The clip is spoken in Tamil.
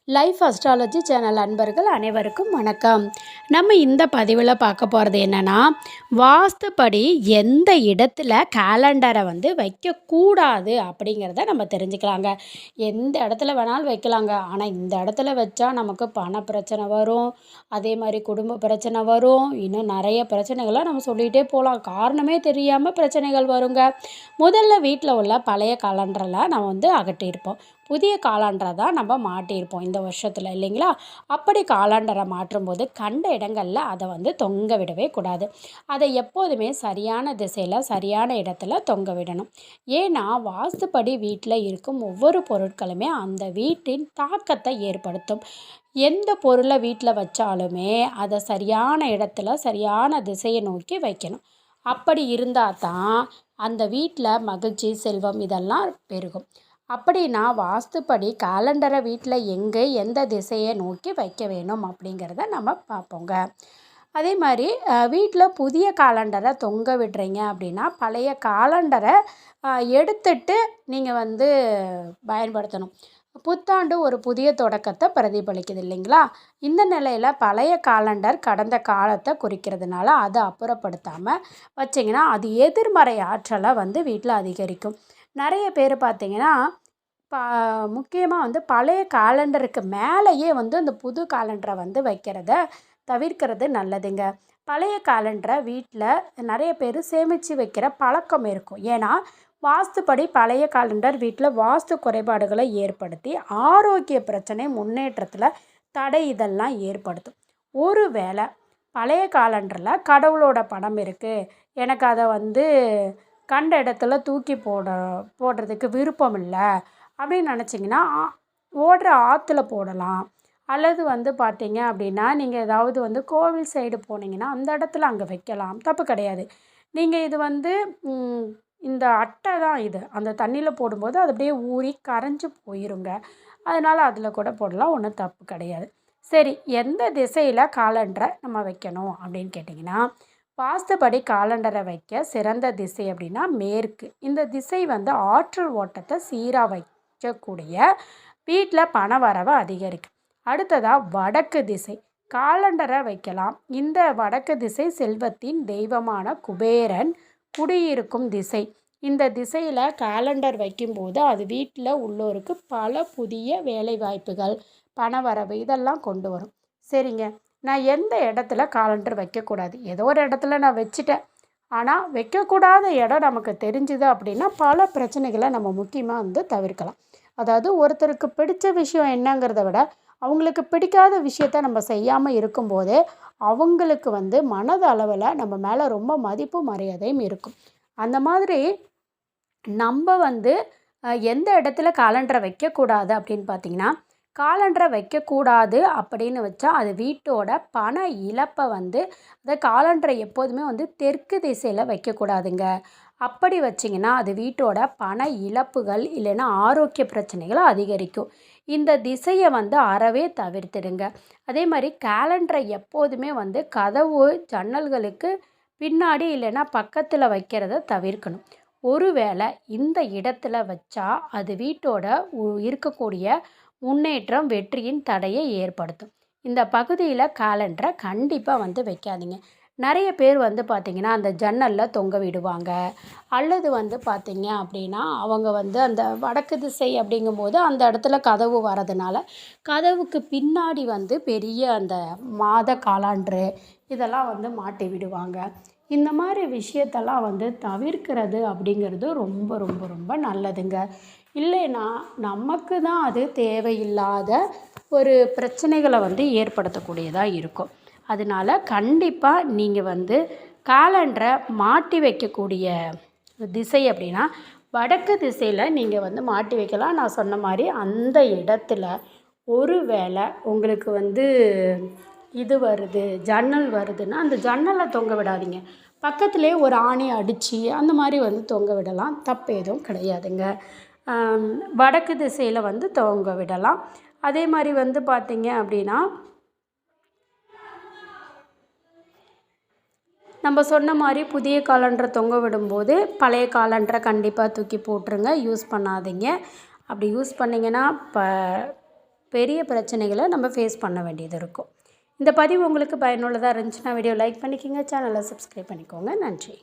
லைஃப் அஸ்ட்ராலஜி சேனல் அன்பர்கள் அனைவருக்கும் வணக்கம். நம்ம இந்த பதிவில் பார்க்க போகிறது என்னென்னா, வாஸ்துப்படி எந்த இடத்துல கேலண்டரை வைக்கக்கூடாது அப்படிங்கிறத நம்ம தெரிஞ்சுக்கலாங்க. எந்த இடத்துல வேணாலும் வைக்கலாங்க. ஆனால் இந்த இடத்துல வச்சா நமக்கு பண பிரச்சனை வரும், அதே மாதிரி குடும்ப பிரச்சனை வரும், இன்னும் நிறைய பிரச்சனைகளை நம்ம சொல்லிகிட்டே போகலாம். காரணமே தெரியாமல் பிரச்சனைகள் வருங்க. முதல்ல வீட்டில் உள்ள பழைய காலண்டரெல்லாம் நம்ம அகட்டியிருப்போம். புதிய காலாண்டரை தான் நம்ம மாட்டியிருப்போம் இந்த வருஷத்தில், இல்லைங்களா? அப்படி காலாண்டரை மாற்றும்போது கண்ட இடங்களில் அதை தொங்க விடவே கூடாது. அதை எப்போதுமே சரியான திசையில் சரியான இடத்துல தொங்க விடணும். ஏன்னா வாஸ்துப்படி வீட்டில் இருக்கும் ஒவ்வொரு பொருட்களுமே அந்த வீட்டின் தாக்கத்தை ஏற்படுத்தும். எந்த பொருளை வீட்டில் வச்சாலுமே அதை சரியான இடத்துல சரியான திசையை நோக்கி வைக்கணும். அப்படி இருந்தால் தான் அந்த வீட்டில் மகிழ்ச்சி, செல்வம் இதெல்லாம் பெருகும். அப்படின்னா வாஸ்துப்படி காலண்டரை வீட்டில் எங்கே எந்த திசையை நோக்கி வைக்க வேணும் அப்படிங்கிறத நம்ம பார்ப்போங்க. அதே மாதிரி வீட்டில் புதிய காலண்டரை தொங்க விடுறீங்க அப்படின்னா பழைய காலண்டரை எடுத்துட்டு நீங்கள் பயன்படுத்தணும். புத்தாண்டு ஒரு புதிய தொடக்கத்தை பிரதிபலிக்குது, இல்லைங்களா? இந்த நிலையில் பழைய காலண்டர் கடந்த காலத்தை குறிக்கிறதுனால அதை அப்புறப்படுத்தாமல் வச்சிங்கன்னா அது எதிர்மறை ஆற்றலை வீட்டில் அதிகரிக்கும். நிறைய பேர் பார்த்திங்கன்னா முக்கியமாக பழைய காலண்டருக்கு மேலேயே அந்த புது காலண்டரை வைக்கிறத தவிர்க்கிறது நல்லதுங்க. பழைய காலண்டரை வீட்டில் நிறைய பேர் சேமித்து வைக்கிற பழக்கம் இருக்கும். ஏன்னா வாஸ்துப்படி பழைய காலண்டர் வீட்டில் வாஸ்து குறைபாடுகளை ஏற்படுத்தி ஆரோக்கிய பிரச்சனை, முன்னேற்றத்தில் தடை இதெல்லாம் ஏற்படுத்தும். ஒரு வேளை பழைய காலண்டரில் கடவுளோட படம் இருக்குது, எனக்கு அதை கண்ட இடத்துல தூக்கி போடுறதுக்கு விருப்பம் இல்லை அப்படின்னு நினச்சிங்கன்னா ஓடுற ஆற்றுல போடலாம். அல்லது பார்த்தீங்க அப்படின்னா நீங்கள் ஏதாவது கோவில் சைடு போனீங்கன்னா அந்த இடத்துல அங்கே வைக்கலாம், தப்பு கிடையாது. நீங்கள் இது இந்த அட்டை தான், இது அந்த தண்ணியில் போடும்போது அது அப்படியே ஊறி கரைஞ்சி போயிருங்க. அதனால் அதில் கூட போடலாம், ஒன்றும் தப்பு கிடையாது. சரி, எந்த திசையில் காலண்டரை நம்ம வைக்கணும் அப்படின்னு கேட்டிங்கன்னா, வாஸ்துப்படி காலண்டரை வைக்க சிறந்த திசை அப்படின்னா மேற்கு. இந்த திசை ஆற்றல் ஓட்டத்தை சீராக வைக்கக்கூடிய வீட்டில் பண வரவை அதிகரிக்கும். அடுத்ததாக வடக்கு திசை காலண்டரை வைக்கலாம். இந்த வடக்கு திசை செல்வத்தின் தெய்வமான குபேரன் குடியிருக்கும் திசை. இந்த திசையில் காலண்டர் வைக்கும்போது அது வீட்டில் உள்ளோருக்கு பல புதிய வேலை வாய்ப்புகள், பணவரவு இதெல்லாம் கொண்டு வரும். சரிங்க, நான் எந்த இடத்துல காலண்டர் வைக்கக்கூடாது, ஏதோ ஒரு இடத்துல நான் வச்சுட்டேன். ஆனால் வைக்கக்கூடாத இடம் நமக்கு தெரிஞ்சுது அப்படின்னா பல பிரச்சனைகளை நம்ம முக்கியமாக தவிர்க்கலாம். அதாவது ஒருத்தருக்கு பிடிச்ச விஷயம் என்னங்கிறத விட அவங்களுக்கு பிடிக்காத விஷயத்த நம்ம செய்யாமல் இருக்கும்போதே அவங்களுக்கு மனது அளவில் நம்ம மேலே ரொம்ப மதிப்பு மரியாதையும் இருக்கும். அந்த மாதிரி நம்ம எந்த இடத்துல காலண்டரை வைக்கக்கூடாது அப்படின்னு பார்த்திங்கன்னா, காலண்டரை வைக்கக்கூடாது அப்படின்னு வச்சா அது வீட்டோட பண இழப்பை அந்த காலண்டரை எப்போதுமே தெற்கு திசையில் வைக்கக்கூடாதுங்க. அப்படி வச்சிங்கன்னா அது வீட்டோட பண இழப்புகள் இல்லைன்னா ஆரோக்கிய பிரச்சனைகளை அதிகரிக்கும். இந்த திசையை அறவே தவிர்த்துடுங்க. அதே மாதிரி கேலண்டரை எப்போதுமே கதவு ஜன்னல்களுக்கு பின்னாடி இல்லைன்னா பக்கத்தில் வைக்கிறத தவிர்க்கணும். ஒருவேளை இந்த இடத்துல வச்சா அது வீட்டோட இருக்கக்கூடிய முன்னேற்றம், வெற்றியின் தடையை ஏற்படுத்தும். இந்த பகுதியில் காலண்டரை கண்டிப்பாக வைக்காதீங்க. நிறைய பேர் பார்த்திங்கன்னா அந்த ஜன்னலில் தொங்க விடுவாங்க. அல்லது பார்த்திங்க அப்படின்னா அவங்க அந்த வடக்கு திசை அப்படிங்கும்போது அந்த இடத்துல கதவு வரதுனால கதவுக்கு பின்னாடி பெரிய அந்த மாத காலாண்டரு இதெல்லாம் மாட்டி விடுவாங்க. இந்த மாதிரி விஷயத்தெல்லாம் தவிர்க்கிறது அப்படிங்கிறது ரொம்ப ரொம்ப ரொம்ப நல்லதுங்க. இல்லைன்னா நமக்கு தான் அது தேவையில்லாத ஒரு பிரச்சனைகளை ஏற்படுத்தக்கூடியதாக இருக்கும். அதனால் கண்டிப்பாக நீங்கள் காலண்டரை மாட்டி வைக்கக்கூடிய திசை அப்படின்னா வடக்கு திசையில் நீங்கள் மாட்டி வைக்கலாம். நான் சொன்ன மாதிரி அந்த இடத்துல ஒரு வேளை உங்களுக்கு இது வருது, ஜன்னல் வருதுன்னா அந்த ஜன்னலை தொங்க விடாதீங்க. பக்கத்துலேயே ஒரு ஆணி அடித்து அந்த மாதிரி தொங்க விடலாம், தப்பு எதுவும் கிடையாதுங்க. வடக்கு திசையில் தொங்க விடலாம். அதே மாதிரி பார்த்திங்க அப்படின்னா நம்ம சொன்ன மாதிரி புதிய காலண்டரை தொங்க விடும்போது பழைய காலண்டரை கண்டிப்பாக தூக்கி போட்டுருங்க, யூஸ் பண்ணாதீங்க. அப்படி யூஸ் பண்ணிங்கன்னா பெரிய பிரச்சனைகளை நம்ம ஃபேஸ் பண்ண வேண்டியது இருக்கும். இந்த பதிவு உங்களுக்கு பயனுள்ளதாக இருந்துச்சுன்னா வீடியோ லைக் பண்ணிக்கோங்க, சேனலை சப்ஸ்கிரைப் பண்ணிக்கோங்க. நன்றி.